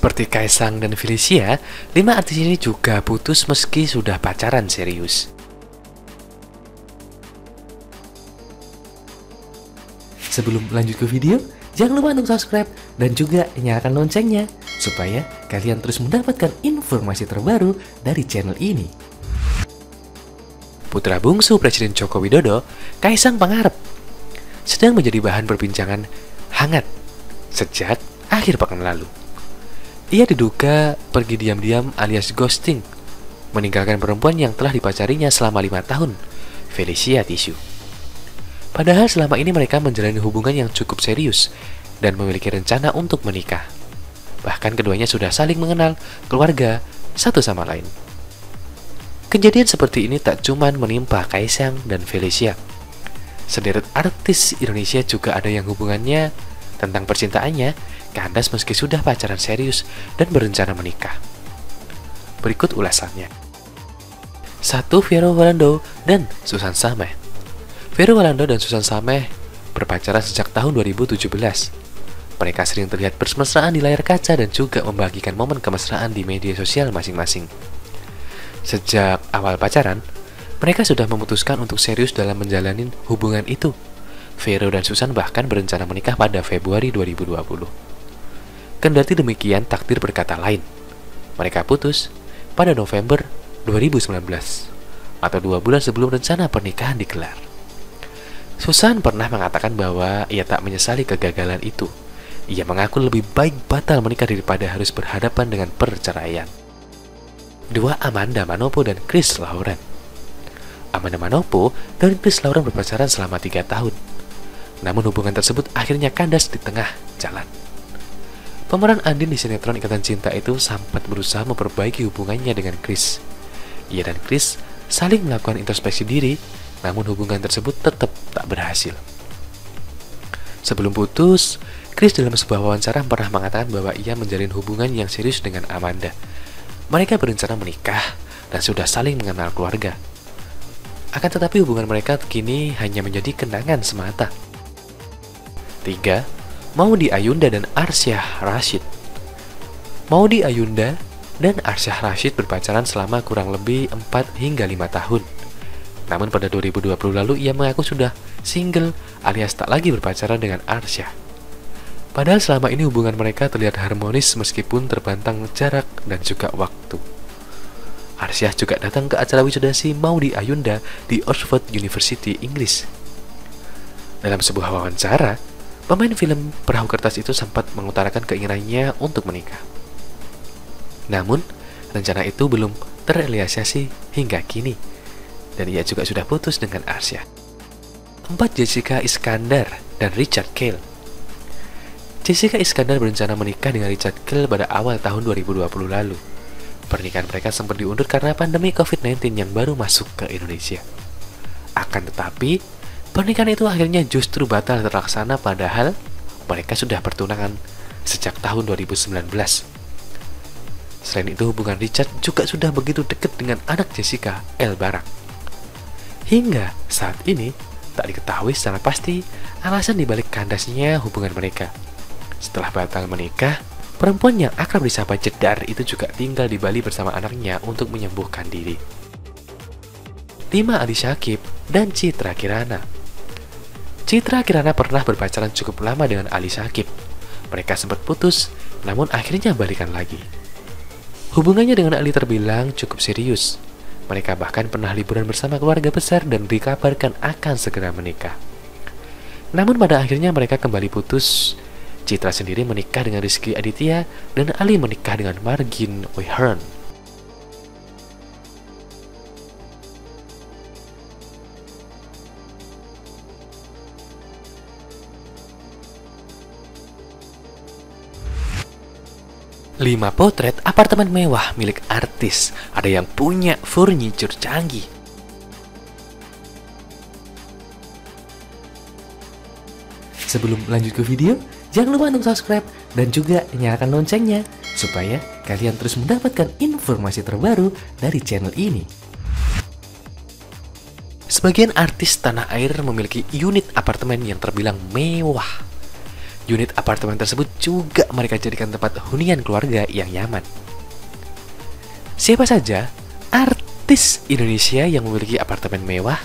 Seperti Kaisang dan Felicia, 5 artis ini juga putus meski sudah pacaran serius. Sebelum lanjut ke video, jangan lupa untuk subscribe dan juga nyalakan loncengnya supaya kalian terus mendapatkan informasi terbaru dari channel ini. Putra bungsu Presiden Joko Widodo, Kaisang Pangarep, sedang menjadi bahan perbincangan hangat sejak akhir pekan lalu. Ia diduga pergi diam-diam alias ghosting, meninggalkan perempuan yang telah dipacarinya selama 5 tahun, Felicia Tisu. Padahal selama ini mereka menjalani hubungan yang cukup serius dan memiliki rencana untuk menikah. Bahkan keduanya sudah saling mengenal keluarga satu sama lain. Kejadian seperti ini tak cuma menimpa Kaisang dan Felicia. Sederet artis Indonesia juga ada yang hubungannya tentang percintaannya kandas meski sudah pacaran serius dan berencana menikah. Berikut ulasannya. 1. Vero Walando dan Susan Sameh. Vero Walando dan Susan Sameh berpacaran sejak tahun 2017. Mereka sering terlihat bermesraan di layar kaca dan juga membagikan momen kemesraan di media sosial masing-masing. Sejak awal pacaran, mereka sudah memutuskan untuk serius dalam menjalani hubungan itu. Vero dan Susan bahkan berencana menikah pada Februari 2020. Kendati demikian, takdir berkata lain. Mereka putus pada November 2019, atau 2 bulan sebelum rencana pernikahan digelar. Susan pernah mengatakan bahwa ia tak menyesali kegagalan itu. Ia mengaku lebih baik batal menikah daripada harus berhadapan dengan perceraian. 2. Amanda Manopo dan Chris Lauren. Amanda Manopo dan Chris Lauren berpacaran selama 3 tahun. Namun hubungan tersebut akhirnya kandas di tengah jalan. Pemeran Andin di sinetron Ikatan Cinta itu sempat berusaha memperbaiki hubungannya dengan Chris. Ia dan Chris saling melakukan introspeksi diri, namun hubungan tersebut tetap tak berhasil. Sebelum putus, Chris dalam sebuah wawancara pernah mengatakan bahwa ia menjalin hubungan yang serius dengan Amanda. Mereka berencana menikah dan sudah saling mengenal keluarga. Akan tetapi hubungan mereka kini hanya menjadi kenangan semata. 3. Maudy Ayunda dan Arsyah Rashid. Maudy Ayunda dan Arsyah Rashid berpacaran selama kurang lebih 4 hingga 5 tahun. Namun pada 2020 lalu ia mengaku sudah single alias tak lagi berpacaran dengan Arsyah. Padahal selama ini hubungan mereka terlihat harmonis meskipun terbentang jarak dan juga waktu. Arsyah juga datang ke acara wisuda si Maudy Ayunda di Oxford University, Inggris. Dalam sebuah wawancara, pemain film Perahu Kertas itu sempat mengutarakan keinginannya untuk menikah. Namun, rencana itu belum terrealisasi hingga kini, dan ia juga sudah putus dengan Arsyah. 4. Jessica Iskandar dan Richard Kale. Jessica Iskandar berencana menikah dengan Richard Kale pada awal tahun 2020 lalu. Pernikahan mereka sempat diundur karena pandemi COVID-19 yang baru masuk ke Indonesia. Akan tetapi, pernikahan itu akhirnya justru batal terlaksana padahal mereka sudah bertunangan sejak tahun 2019. Selain itu, hubungan Richard juga sudah begitu dekat dengan anak Jessica, El Barak. Hingga saat ini, tak diketahui secara pasti alasan dibalik kandasnya hubungan mereka. Setelah batal menikah, perempuan yang akrab disapa Jedar itu juga tinggal di Bali bersama anaknya untuk menyembuhkan diri. 5. Ali Syakib dan Citra Kirana. Citra Kirana pernah berpacaran cukup lama dengan Ali Syakib. Mereka sempat putus, namun akhirnya balikan lagi. Hubungannya dengan Ali terbilang cukup serius. Mereka bahkan pernah liburan bersama keluarga besar dan dikabarkan akan segera menikah. Namun pada akhirnya mereka kembali putus. Citra sendiri menikah dengan Rizky Aditya dan Ali menikah dengan Margin Wehern. Lima potret apartemen mewah milik artis. Ada yang punya furniture canggih. Sebelum lanjut ke video, jangan lupa untuk subscribe dan juga nyalakan loncengnya supaya kalian terus mendapatkan informasi terbaru dari channel ini. Sebagian artis tanah air memiliki unit apartemen yang terbilang mewah. Unit apartemen tersebut juga mereka jadikan tempat hunian keluarga yang nyaman. Siapa saja artis Indonesia yang memiliki apartemen mewah?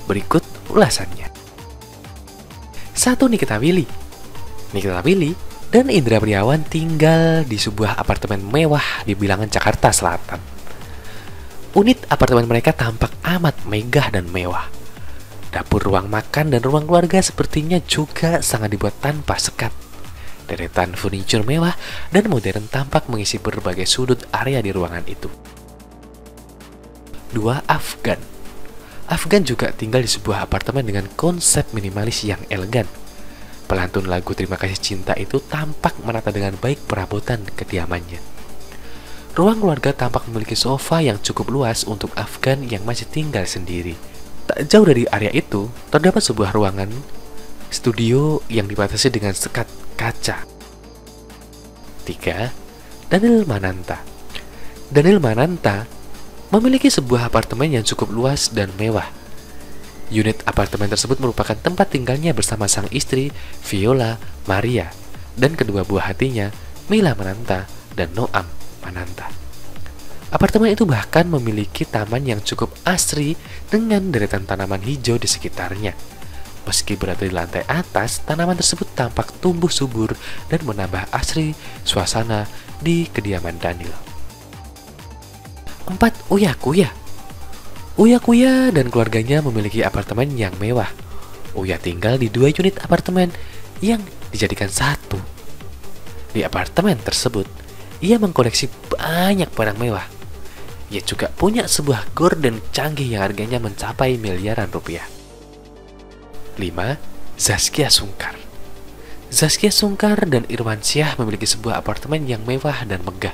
Berikut ulasannya. 1. Nikita Willy. Nikita Willy dan Indra Priawan tinggal di sebuah apartemen mewah di Bilangan, Jakarta Selatan. Unit apartemen mereka tampak amat megah dan mewah. Dapur, ruang makan, dan ruang keluarga sepertinya juga sangat dibuat tanpa sekat. Deretan furniture mewah dan modern tampak mengisi berbagai sudut area di ruangan itu. 2. Afgan. Afgan juga tinggal di sebuah apartemen dengan konsep minimalis yang elegan. Pelantun lagu Terima Kasih Cinta itu tampak menata dengan baik perabotan kediamannya. Ruang keluarga tampak memiliki sofa yang cukup luas untuk Afgan yang masih tinggal sendiri. Tak jauh dari area itu, terdapat sebuah ruangan studio yang dibatasi dengan sekat kaca. 3. Daniel Mananta. Daniel Mananta memiliki sebuah apartemen yang cukup luas dan mewah. Unit apartemen tersebut merupakan tempat tinggalnya bersama sang istri, Viola Maria, dan kedua buah hatinya, Mila Mananta dan Noam Mananta. Apartemen itu bahkan memiliki taman yang cukup asri dengan deretan tanaman hijau di sekitarnya. Meski berada di lantai atas, tanaman tersebut tampak tumbuh subur dan menambah asri suasana di kediaman Daniel. 4. Uya Kuya. Uya Kuya dan keluarganya memiliki apartemen yang mewah. Uya tinggal di 2 unit apartemen yang dijadikan satu. Di apartemen tersebut, ia mengkoleksi banyak barang mewah. Ia juga punya sebuah gorden canggih yang harganya mencapai miliaran rupiah. 5. Zaskia Sungkar. Zaskia Sungkar dan Irwan Syah memiliki sebuah apartemen yang mewah dan megah.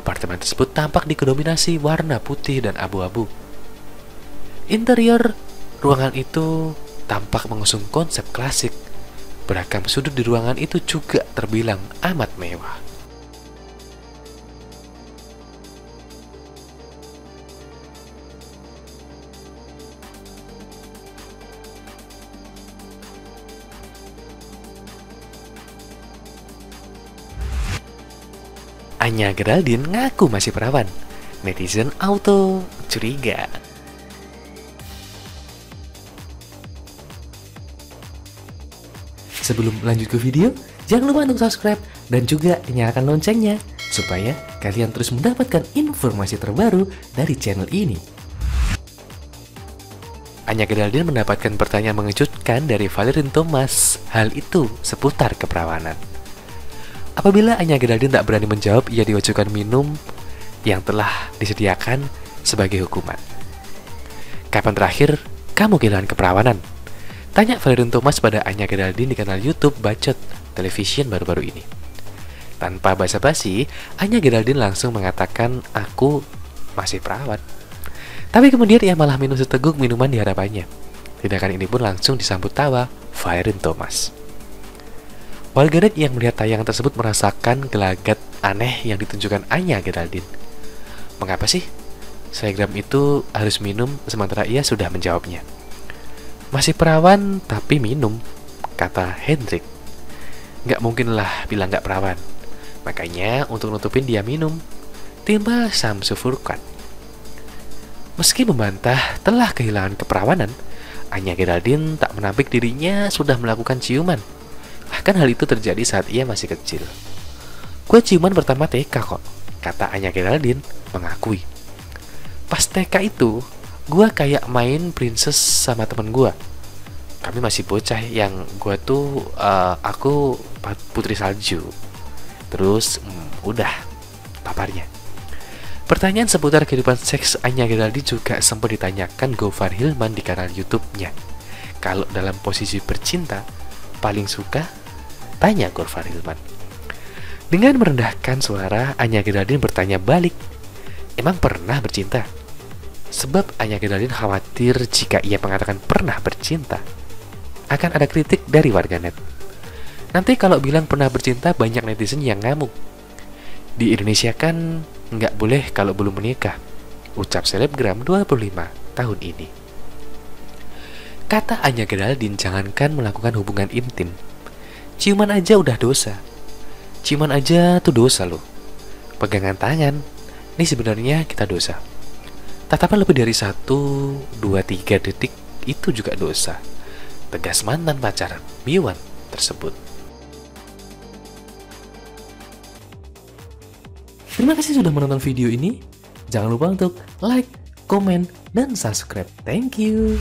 Apartemen tersebut tampak didominasi warna putih dan abu-abu. Interior ruangan itu tampak mengusung konsep klasik. Beragam sudut di ruangan itu juga terbilang amat mewah. Anya Geraldine ngaku masih perawan. Netizen auto curiga. Sebelum lanjut ke video, jangan lupa untuk subscribe dan juga nyalakan loncengnya supaya kalian terus mendapatkan informasi terbaru dari channel ini. Anya Geraldine mendapatkan pertanyaan mengejutkan dari Valerin Thomas. Hal itu seputar keperawanan. Apabila Anya Geraldine tak berani menjawab, ia diwajibkan minum yang telah disediakan sebagai hukuman. Kapan terakhir kamu kehilangan keperawanan? Tanya Valerin Thomas pada Anya Geraldine di kanal YouTube Bacot Television baru-baru ini. Tanpa basa-basi, Anya Geraldine langsung mengatakan, "Aku masih perawan." Tapi kemudian ia malah minum seteguk minuman di hadapannya. Tindakan ini pun langsung disambut tawa Valerin Thomas. Warganet yang melihat tayangan tersebut merasakan gelagat aneh yang ditunjukkan Anya Geraldine. Mengapa sih selebgram itu harus minum sementara ia sudah menjawabnya? Masih perawan tapi minum, kata Hendrik. Nggak mungkin lah bilang nggak perawan. Makanya untuk nutupin dia minum, timbal Samsu Furqat. Meski membantah telah kehilangan keperawanan, Anya Geraldine tak menampik dirinya sudah melakukan ciuman. Bahkan hal itu terjadi saat ia masih kecil. "Gue ciuman pertama TK kok," kata Anya Geraldine mengakui. "Pas TK itu, gue kayak main princess sama temen gue. Kami masih bocah yang gue tuh, aku putri salju. Terus, udah, paparnya." Pertanyaan seputar kehidupan seks Anya Geraldine juga sempat ditanyakan Gofar Hilman di kanal YouTube-nya. Kalau dalam posisi bercinta, paling suka? Tanya Gofar Hilman. Dengan merendahkan suara, Anya Geraldine bertanya balik, "Emang pernah bercinta?" Sebab Anya Geraldine khawatir jika ia mengatakan pernah bercinta, akan ada kritik dari warganet. Nanti kalau bilang pernah bercinta, banyak netizen yang ngamuk. Di Indonesia kan nggak boleh kalau belum menikah, ucap selebgram 25 tahun ini. Kata Anya Geraldine, jangankan melakukan hubungan intim, Ciuman aja udah dosa. Ciuman aja tuh dosa loh. Pegangan tangan, ini sebenarnya kita dosa. Tatapan lebih dari 1, 2, 3 detik itu juga dosa. Tegas mantan pacar Miwan tersebut. Terima kasih sudah menonton video ini. Jangan lupa untuk like, komen, dan subscribe. Thank you.